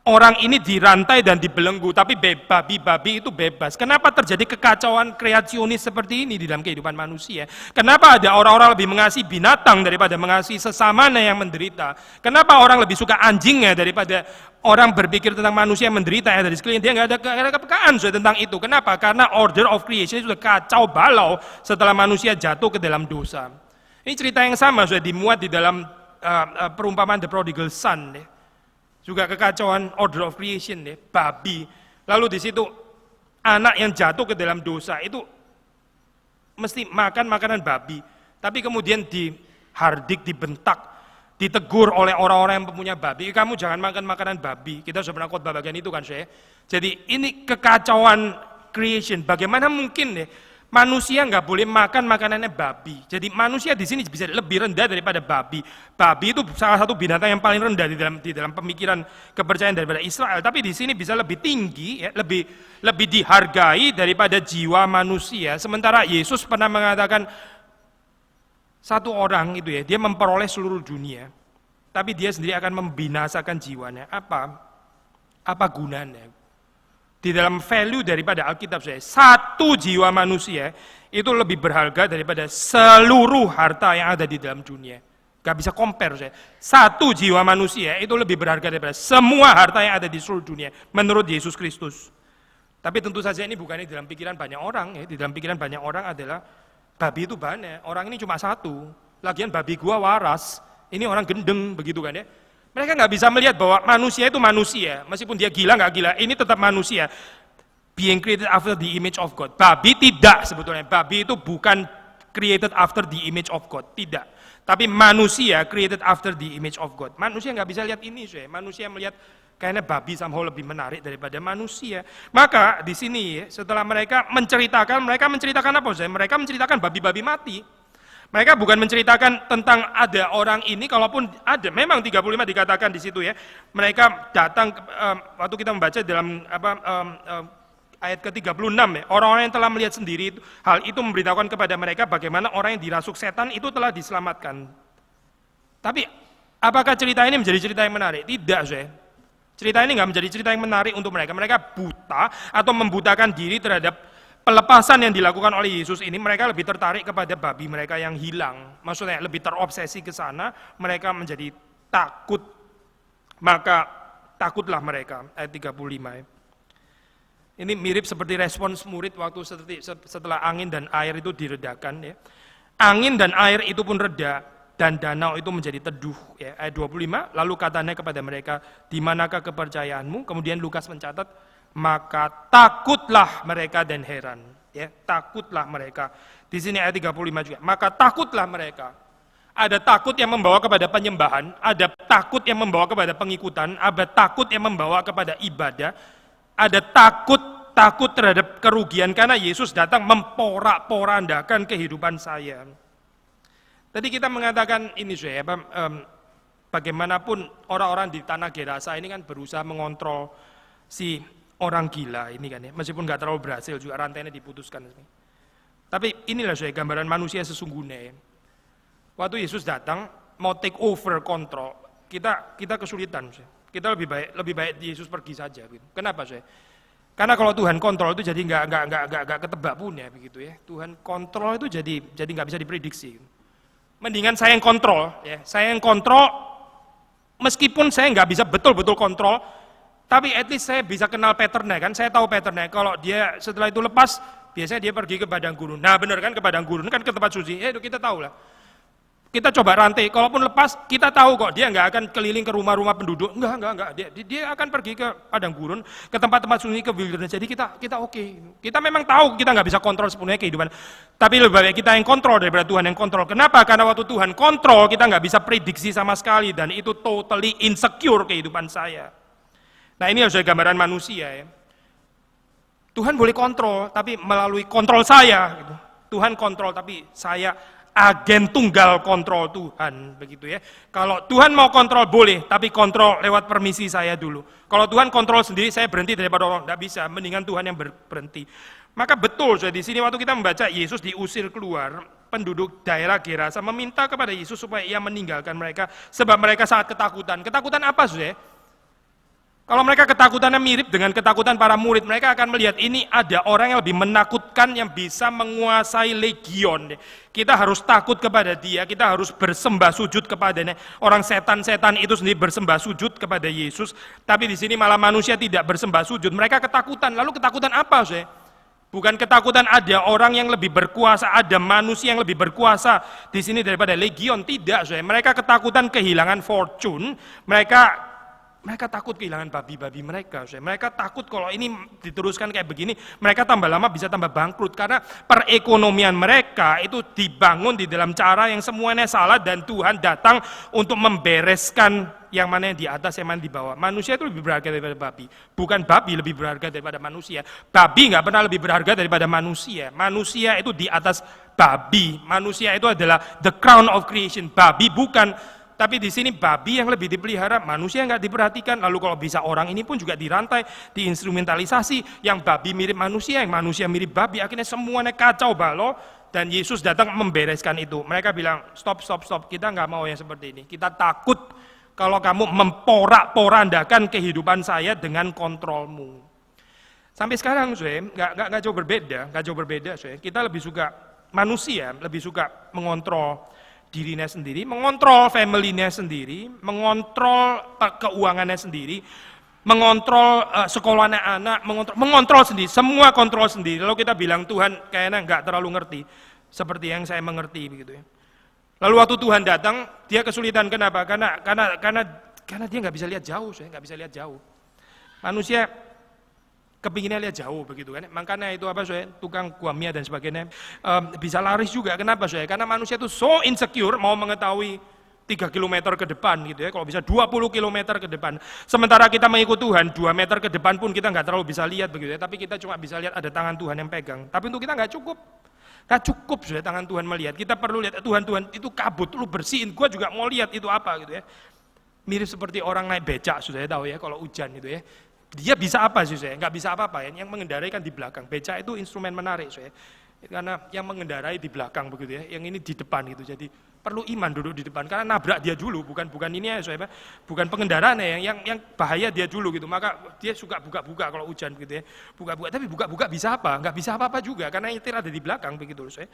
orang ini dirantai dan dibelenggu, tapi babi-babi itu bebas. Kenapa terjadi kekacauan kreasionis seperti ini di dalam kehidupan manusia? Kenapa ada orang-orang lebih mengasihi binatang daripada mengasihi sesamanya yang menderita? Kenapa orang lebih suka anjingnya daripada orang berpikir tentang manusia yang menderita ya dari sekeliling? Dia nggak ada kepekaan tentang itu. Kenapa? Karena order of creation sudah kacau balau setelah manusia jatuh ke dalam dosa. Ini cerita yang sama sudah dimuat di dalam perumpamaan the prodigal son. Juga kekacauan order of creation, babi. Lalu di situ anak yang jatuh ke dalam dosa itu mesti makan makanan babi. Tapi kemudian dihardik, dibentak, ditegur oleh orang-orang yang punya babi. Kamu jangan makan makanan babi. Kita sudah pernah khotbah bagian itu kan, saya. Jadi ini kekacauan creation. Bagaimana mungkin manusia nggak boleh makan makanannya babi. Jadi manusia di sini bisa lebih rendah daripada babi. Babi itu salah satu binatang yang paling rendah di dalam pemikiran kepercayaan daripada Israel. Tapi di sini bisa lebih tinggi, lebih dihargai daripada jiwa manusia. Sementara Yesus pernah mengatakan satu orang itu dia memperoleh seluruh dunia, tapi dia sendiri akan membinasakan jiwanya. Apa gunanya? Di dalam value daripada Alkitab satu jiwa manusia itu lebih berharga daripada seluruh harta yang ada di dalam dunia. Gak bisa compare Satu jiwa manusia itu lebih berharga daripada semua harta yang ada di seluruh dunia menurut Yesus Kristus. Tapi tentu saja ini bukannya di dalam pikiran banyak orang. Di dalam pikiran banyak orang adalah babi itu banyak, orang ini cuma satu. Lagian babi gua waras, ini orang gendeng begitu kan ya. Mereka nggak bisa melihat bahwa manusia itu manusia, meskipun dia gila nggak gila, ini tetap manusia. Being created after the image of God. Babi tidak sebetulnya, babi itu bukan created after the image of God, tidak. Tapi manusia created after the image of God. Manusia nggak bisa lihat ini, manusia melihat kayaknya babi somehow lebih menarik daripada manusia. Maka di sini setelah mereka menceritakan apa? Mereka menceritakan babi-babi mati. Mereka bukan menceritakan tentang ada orang ini, kalaupun ada, memang 35 dikatakan di situ ya. Mereka datang, waktu kita membaca dalam ayat ke-36 ya, orang-orang yang telah melihat sendiri hal itu memberitahukan kepada mereka bagaimana orang yang dirasuk setan itu telah diselamatkan. Tapi apakah cerita ini menjadi cerita yang menarik? Tidak, cerita ini nggak menjadi cerita yang menarik untuk mereka. Mereka buta atau membutakan diri terhadap pelepasan yang dilakukan oleh Yesus ini. Mereka lebih tertarik kepada babi mereka yang hilang. Maksudnya lebih terobsesi ke sana, mereka menjadi takut. Maka takutlah mereka, ayat 35 ya. Ini mirip seperti respons murid waktu setelah angin dan air itu diredakan ya. Angin dan air itu pun reda dan danau itu menjadi teduh ya. Ayat 25, lalu katanya kepada mereka, di manakah kepercayaanmu? Kemudian Lukas mencatat, maka takutlah mereka dan heran ya, takutlah mereka. Di sini ayat 35 juga, maka takutlah mereka. Ada takut yang membawa kepada penyembahan, ada takut yang membawa kepada pengikutan, ada takut yang membawa kepada ibadah, ada takut terhadap kerugian karena Yesus datang memporak-porandakan kehidupan saya. Tadi kita mengatakan ini bagaimanapun orang-orang di tanah Gerasa ini kan berusaha mengontrol si orang gila ini kan ya, meskipun nggak terlalu berhasil juga, rantainya diputuskan. Tapi inilah gambaran manusia sesungguhnya ya. Waktu Yesus datang mau take over kontrol, kita kesulitan. Kita lebih baik Yesus pergi saja. Gitu. Kenapa Karena kalau Tuhan kontrol itu jadi nggak ketebak pun ya begitu ya. Tuhan kontrol itu jadi nggak bisa diprediksi. Mendingan saya yang kontrol ya. Saya yang kontrol, meskipun saya nggak bisa betul-betul kontrol. Tapi at least saya bisa kenal patternnya kan, saya tahu patternnya. Kalau dia setelah itu lepas, biasanya dia pergi ke padang gurun. Nah benar kan, ke padang gurun kan ke tempat suci, itu kita tahu lah. Kita coba rantai, kalaupun lepas, kita tahu kok dia nggak akan keliling ke rumah-rumah penduduk, enggak. Dia akan pergi ke padang gurun, ke tempat-tempat sunyi, ke wilderness. Jadi kita oke. Kita memang tahu kita nggak bisa kontrol sepenuhnya kehidupan, tapi lebih baik kita yang kontrol daripada Tuhan yang kontrol. Kenapa? Karena waktu Tuhan kontrol, kita nggak bisa prediksi sama sekali, dan itu totally insecure kehidupan saya. Nah ini harus ada gambaran manusia ya. Tuhan boleh kontrol, tapi melalui kontrol saya. Gitu. Tuhan kontrol, tapi saya agen tunggal kontrol Tuhan, begitu ya. Kalau Tuhan mau kontrol boleh, tapi kontrol lewat permisi saya dulu. Kalau Tuhan kontrol sendiri, saya berhenti daripada orang, tidak bisa. Mendingan Tuhan yang berhenti. Maka betul, di sini waktu kita membaca Yesus diusir keluar, penduduk daerah Gerasa meminta kepada Yesus supaya ia meninggalkan mereka, sebab mereka sangat ketakutan. Ketakutan apa, saudara? Kalau mereka ketakutannya mirip dengan ketakutan para murid, mereka akan melihat ini ada orang yang lebih menakutkan yang bisa menguasai legion. Kita harus takut kepada dia, kita harus bersembah sujud kepadanya. Orang setan-setan itu sendiri bersembah sujud kepada Yesus, tapi di sini malah manusia tidak bersembah sujud. Mereka ketakutan. Lalu ketakutan apa, saudara? Bukan ketakutan ada orang yang lebih berkuasa, ada manusia yang lebih berkuasa di sini daripada legion. Tidak, saudara. Mereka ketakutan kehilangan fortune, mereka takut kehilangan babi-babi mereka. Mereka takut kalau ini diteruskan kayak begini, mereka tambah lama bisa tambah bangkrut. Karena perekonomian mereka itu dibangun di dalam cara yang semuanya salah, dan Tuhan datang untuk membereskan yang mana yang di atas, yang mana di bawah. Manusia itu lebih berharga daripada babi. Bukan babi lebih berharga daripada manusia. Babi nggak pernah lebih berharga daripada manusia. Manusia itu di atas babi. Manusia itu adalah the crown of creation. Babi bukan. Tapi di sini babi yang lebih dipelihara, manusia yang nggak diperhatikan. Lalu kalau bisa orang ini pun juga dirantai, diinstrumentalisasi. Yang babi mirip manusia, yang manusia mirip babi. Akhirnya semuanya kacau balau. Dan Yesus datang membereskan itu. Mereka bilang, stop. Kita nggak mau yang seperti ini. Kita takut kalau kamu memporak-porandakan kehidupan saya dengan kontrolmu. Sampai sekarang, nggak jauh berbeda. Kita lebih suka manusia, lebih suka mengontrol dirinya sendiri, mengontrol family-nya sendiri, mengontrol keuangannya sendiri, mengontrol sekolahnya anak, mengontrol sendiri, semua kontrol sendiri. Lalu kita bilang Tuhan kayaknya nggak terlalu ngerti, seperti yang saya mengerti begitu ya. Lalu waktu Tuhan datang, dia kesulitan. Kenapa? Karena dia nggak bisa lihat jauh, nggak bisa lihat jauh. Manusia kepinginnya lihat jauh begitu kan, makanya itu tukang guamia dan sebagainya bisa laris juga. Kenapa karena manusia itu so insecure mau mengetahui 3 km ke depan gitu ya, kalau bisa 20 km ke depan. Sementara kita mengikut Tuhan 2 meter ke depan pun kita nggak terlalu bisa lihat begitu ya, tapi kita cuma bisa lihat ada tangan Tuhan yang pegang. Tapi untuk kita nggak cukup tangan Tuhan melihat. Kita perlu lihat Tuhan itu kabut, lu bersihin, gua juga mau lihat itu apa gitu ya. Mirip seperti orang naik becak, sudah tahu ya kalau hujan gitu ya. Dia bisa apa sih saya? Nggak bisa apa-apa ya. Yang mengendarai kan di belakang. Becak itu instrumen menarik saya. Karena yang mengendarai di belakang begitu ya. Yang ini di depan gitu. Jadi perlu iman duduk di depan. Karena nabrak dia dulu. Bukan ini ya saya. Bukan pengendaraannya yang bahaya dia dulu gitu. Maka dia suka buka-buka kalau hujan gitu ya. Buka-buka. Tapi buka-buka bisa apa? Nggak bisa apa-apa juga. Karena nyetir ada di belakang begitu loh saya.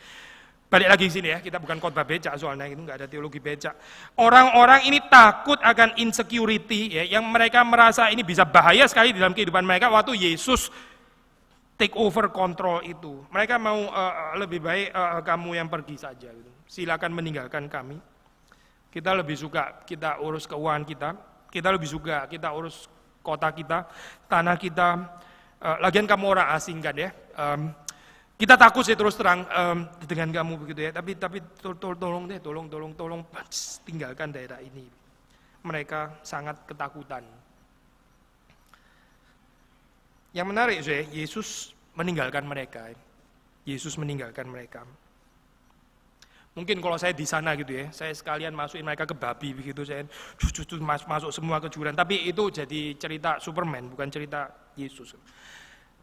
Balik lagi ke sini ya, kita bukan khotbah becak soalnya, itu nggak ada teologi becak. Orang-orang ini takut akan insecurity ya, yang mereka merasa ini bisa bahaya sekali dalam kehidupan mereka waktu Yesus take over kontrol itu. Mereka mau lebih baik kamu yang pergi saja, gitu. Silakan meninggalkan kami. Kita lebih suka kita urus keuangan kita lebih suka kita urus kota kita, tanah kita. Lagian kamu orang asing kan ya. Kita takut sih terus terang dengan kamu begitu ya, tapi tolong tinggalkan daerah ini. Mereka sangat ketakutan. Yang menarik Yesus meninggalkan mereka. Mungkin kalau saya di sana gitu ya, saya sekalian masukin mereka ke babi begitu, saya masuk semua ke jurang. Tapi itu jadi cerita Superman, bukan cerita Yesus.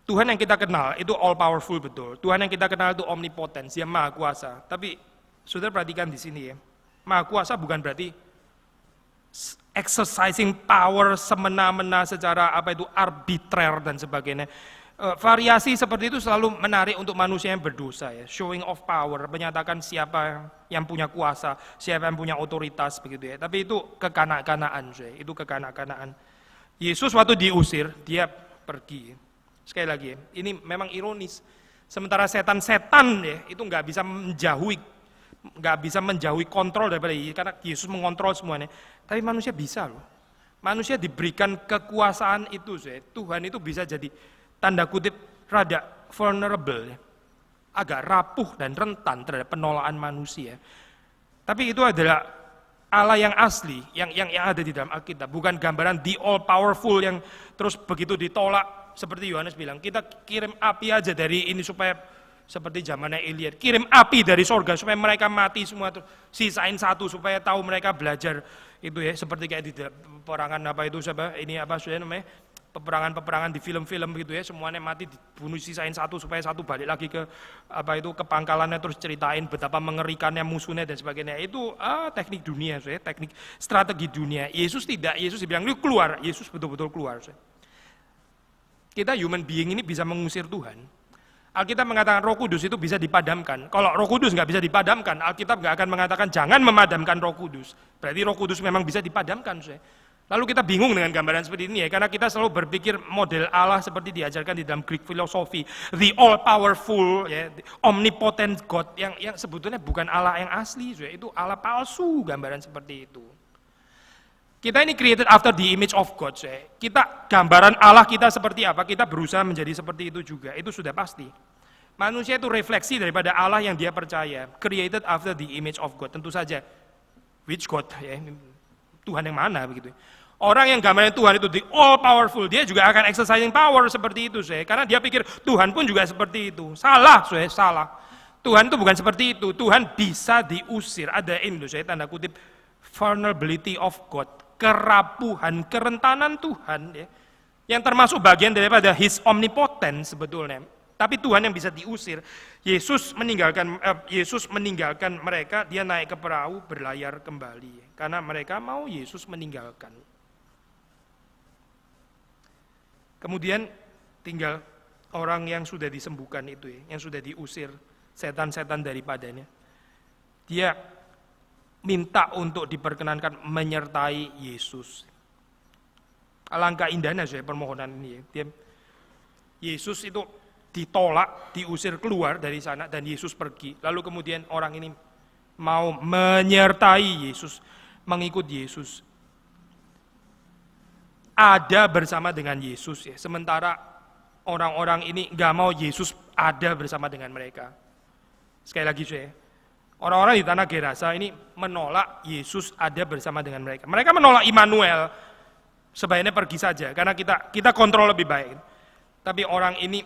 Tuhan yang kita kenal itu all powerful betul. Tuhan yang kita kenal itu omnipotent, dia maha kuasa. Tapi saudara perhatikan di sini ya, maha kuasa bukan berarti exercising power semena-mena secara arbitrer dan sebagainya. Variasi seperti itu selalu menarik untuk manusia yang berdosa ya. Showing of power, menyatakan siapa yang punya kuasa, siapa yang punya otoritas begitu ya. Tapi itu kekanak-kanaan, itu kekanak-kanaan. Yesus waktu diusir, dia pergi. Sekali lagi, ini memang ironis. Sementara setan-setan ya, itu nggak bisa menjauhi nggak bisa menjauhi kontrol daripada Yesus, karena Yesus mengontrol semuanya. Tapi manusia bisa loh. Manusia diberikan kekuasaan itu, Tuhan itu bisa jadi tanda kutip rada vulnerable, ya. Agak rapuh dan rentan terhadap penolakan manusia. Tapi itu adalah Allah yang asli, yang ada di dalam Alkitab, bukan gambaran the all powerful yang terus begitu ditolak seperti Yohanes bilang, kita kirim api aja dari ini supaya seperti zamannya Elia, kirim api dari sorga supaya mereka mati semua, terus sisain satu supaya tahu mereka belajar itu ya, seperti kayak di peperangan apa itu sudah namanya peperangan di film-film gitu ya, semuanya mati dibunuh sisain satu supaya satu balik lagi ke ke pangkalannya terus ceritain betapa mengerikannya musuhnya dan sebagainya. Itu teknik dunia, teknik strategi dunia. Yesus tidak, Yesus bilang lu keluar, Yesus betul-betul keluar. Kita human being ini bisa mengusir Tuhan. Alkitab mengatakan Roh Kudus itu bisa dipadamkan. Kalau Roh Kudus nggak bisa dipadamkan, Alkitab nggak akan mengatakan jangan memadamkan Roh Kudus. Berarti Roh Kudus memang bisa dipadamkan. Lalu kita bingung dengan gambaran seperti ini ya, karena kita selalu berpikir model Allah seperti diajarkan di dalam Greek philosophy, the all powerful, ya, the omnipotent God, yang sebetulnya bukan Allah yang asli, itu Allah palsu, gambaran seperti itu. Kita ini created after the image of God, kita gambaran Allah kita seperti apa, kita berusaha menjadi seperti itu juga, itu sudah pasti. Manusia itu refleksi daripada Allah yang dia percaya, created after the image of God, tentu saja. Which God, ya, Tuhan yang mana begitu. Orang yang gambarnya Tuhan itu the all powerful, dia juga akan exercising power seperti itu, karena dia pikir Tuhan pun juga seperti itu. Salah, salah. Tuhan itu bukan seperti itu. Tuhan bisa diusir. Ada ini, tanda kutip vulnerability of God, kerapuhan, kerentanan Tuhan, ya, yang termasuk bagian daripada His omnipotence sebetulnya. Tapi Tuhan yang bisa diusir. Yesus meninggalkan mereka, dia naik ke perahu berlayar kembali karena mereka mau Yesus meninggalkan. Kemudian tinggal orang yang sudah disembuhkan itu, yang sudah diusir setan-setan daripadanya. Dia minta untuk diperkenankan menyertai Yesus. Alangkah indahnya permohonan ini. Yesus itu ditolak, diusir keluar dari sana dan Yesus pergi. Lalu kemudian orang ini mau menyertai Yesus, mengikut Yesus. Ada bersama dengan Yesus, ya. Sementara orang-orang ini nggak mau Yesus ada bersama dengan mereka. Sekali lagi, orang-orang di tanah Gerasa ini menolak Yesus ada bersama dengan mereka. Mereka menolak Immanuel, sebaiknya pergi saja karena kita kontrol lebih baik. Tapi orang ini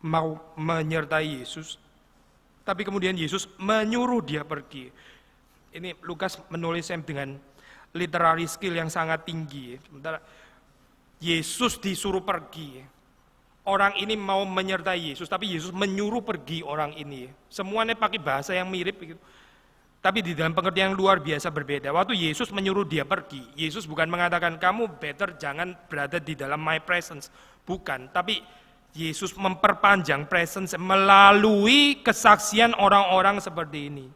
mau menyertai Yesus, tapi kemudian Yesus menyuruh dia pergi. Ini Lukas menulisnya dengan literary skill yang sangat tinggi. Sementara Yesus disuruh pergi. Orang ini mau menyertai Yesus, tapi Yesus menyuruh pergi orang ini. Semuanya pakai bahasa yang mirip. Tapi di dalam pengertian yang luar biasa berbeda. Waktu Yesus menyuruh dia pergi, Yesus bukan mengatakan kamu better jangan berada di dalam my presence. Bukan, tapi Yesus memperpanjang presence melalui kesaksian orang-orang seperti ini.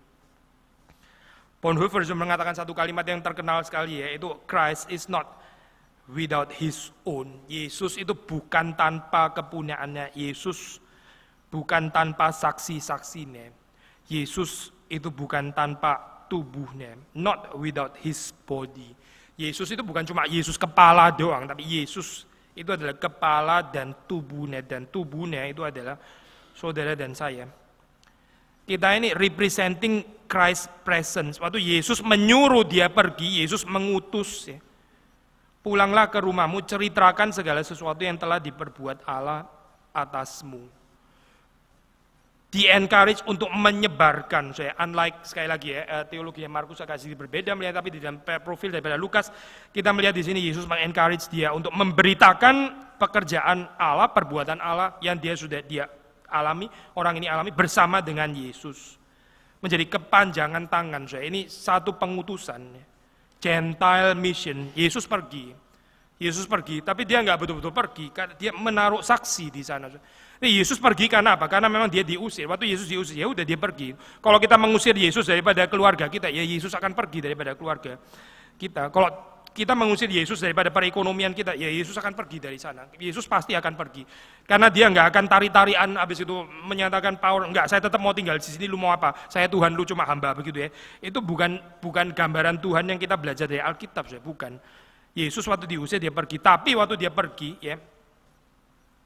Bonhoeffer mengatakan satu kalimat yang terkenal sekali, yaitu Christ is not without his own. Yesus itu bukan tanpa kepunyaannya, Yesus bukan tanpa saksi-saksinya. Yesus itu bukan tanpa tubuhnya, not without his body. Yesus itu bukan cuma Yesus kepala doang, tapi Yesus itu adalah kepala dan tubuhnya itu adalah saudara dan saya. Kita ini representing Christ presence. Waktu Yesus menyuruh dia pergi, Yesus mengutus, ya. Pulanglah ke rumahmu, ceritakan segala sesuatu yang telah diperbuat Allah atasmu. Di-encourage untuk menyebarkan. Unlike, sekali lagi ya, teologi Markus agak sedikit berbeda melihat, tapi di dalam profil daripada Lukas, kita melihat di sini Yesus mengencourage dia untuk memberitakan pekerjaan Allah, perbuatan Allah yang dia alami, orang ini alami bersama dengan Yesus. Menjadi kepanjangan tangan. Ini satu pengutusan. Gentile mission. Yesus pergi, tapi dia nggak betul-betul pergi, dia menaruh saksi di sana. Yesus pergi karena apa? Karena memang dia diusir. Waktu Yesus diusir, ya udah dia pergi. Kalau kita mengusir Yesus daripada keluarga kita, ya Yesus akan pergi daripada keluarga kita. Kalau kita mengusir Yesus daripada perekonomian kita, ya Yesus akan pergi dari sana. Yesus pasti akan pergi. Karena dia nggak akan tari-tarian habis itu menyatakan power, enggak, saya tetap mau tinggal di sini, lu mau apa? Saya Tuhan, lu cuma hamba, begitu ya. Itu bukan gambaran Tuhan yang kita belajar dari Alkitab, saya bukan. Yesus waktu diusir dia pergi, tapi waktu dia pergi ya,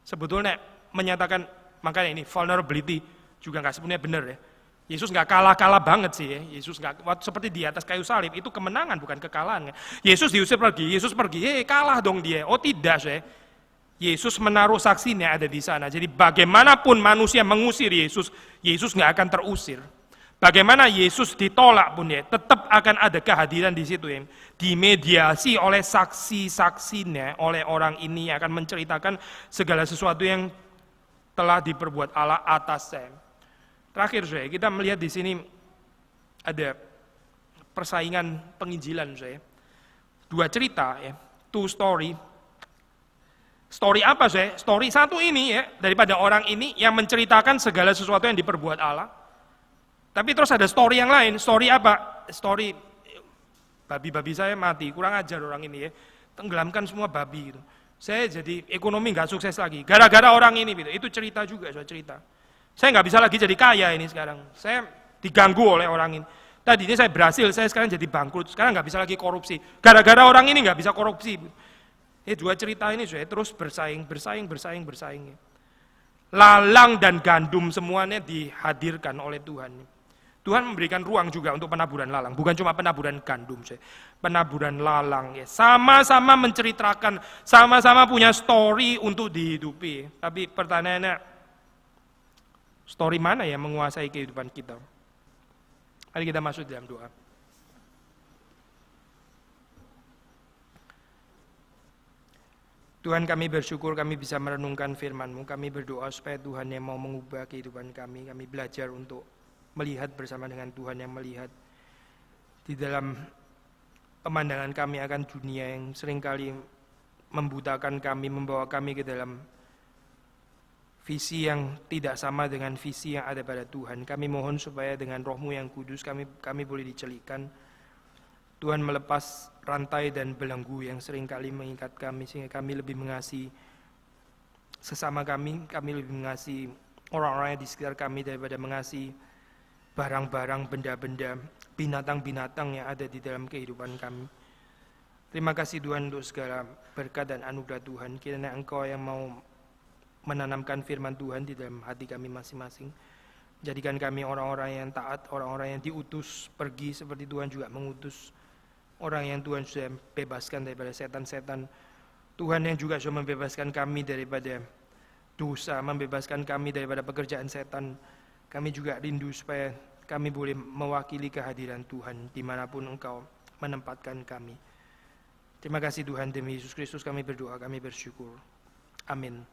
sebetulnya menyatakan, makanya ini vulnerability juga nggak sepenuhnya benar ya. Yesus nggak kalah banget sih ya. Yesus nggak seperti di atas kayu salib, itu kemenangan bukan kekalahan. Yesus diusir pergi, Yesus pergi, kalah dong dia. Oh tidak, saya. Yesus menaruh saksinya ada di sana. Jadi bagaimanapun manusia mengusir Yesus, Yesus nggak akan terusir. Bagaimana Yesus ditolak pun ya, tetap akan ada kehadiran di situ ya. Dimediasi oleh saksi-saksinya, oleh orang ini yang akan menceritakan segala sesuatu yang telah diperbuat Allah atas saya. Terakhir saya, kita melihat di sini ada persaingan penginjilan saya. Dua cerita ya, two story. Story apa saya? Story satu ini ya, daripada orang ini yang menceritakan segala sesuatu yang diperbuat Allah. Tapi terus ada story yang lain. Story apa? Story babi-babi saya mati, kurang ajar orang ini ya. Tenggelamkan semua babi gitu. Saya jadi ekonomi nggak sukses lagi. Gara-gara orang ini gitu. Itu cerita juga, saya cerita. Saya nggak bisa lagi jadi kaya ini sekarang. Saya diganggu oleh orang ini. Tadinya saya berhasil, saya sekarang jadi bangkrut. Sekarang nggak bisa lagi korupsi. Gara-gara orang ini nggak bisa korupsi. Dua cerita ini saya terus bersaing. Lalang dan gandum semuanya dihadirkan oleh Tuhan. Tuhan memberikan ruang juga untuk penaburan lalang. Bukan cuma penaburan gandum saya. Penaburan lalang ya. Sama-sama menceritakan, sama-sama punya story untuk dihidupi. Tapi pertanyaannya, story mana yang menguasai kehidupan kita? Mari kita masuk dalam doa. Tuhan, kami bersyukur kami bisa merenungkan firman-Mu. Kami berdoa supaya Tuhan yang mau mengubah kehidupan kami. Kami belajar untuk melihat bersama dengan Tuhan yang melihat. Di dalam pemandangan kami akan dunia yang seringkali membutakan kami, membawa kami ke dalam visi yang tidak sama dengan visi yang ada pada Tuhan. Kami mohon supaya dengan Roh-Mu yang kudus kami boleh dicelikkan. Tuhan melepas rantai dan belenggu yang seringkali mengikat kami, sehingga kami lebih mengasihi sesama kami lebih mengasihi orang-orang yang di sekitar kami daripada mengasihi barang-barang, benda-benda, binatang-binatang yang ada di dalam kehidupan kami. Terima kasih Tuhan untuk segala berkat dan anugerah Tuhan. Kiranya Engkau yang mau menanamkan firman Tuhan di dalam hati kami masing-masing. Jadikan kami orang-orang yang taat, orang-orang yang diutus pergi seperti Tuhan juga mengutus. Orang yang Tuhan sudah bebaskan daripada setan-setan. Tuhan yang juga sudah membebaskan kami daripada dosa, membebaskan kami daripada pekerjaan setan. Kami juga rindu supaya kami boleh mewakili kehadiran Tuhan dimanapun Engkau menempatkan kami. Terima kasih Tuhan, demi Yesus Kristus kami berdoa, kami bersyukur. Amin.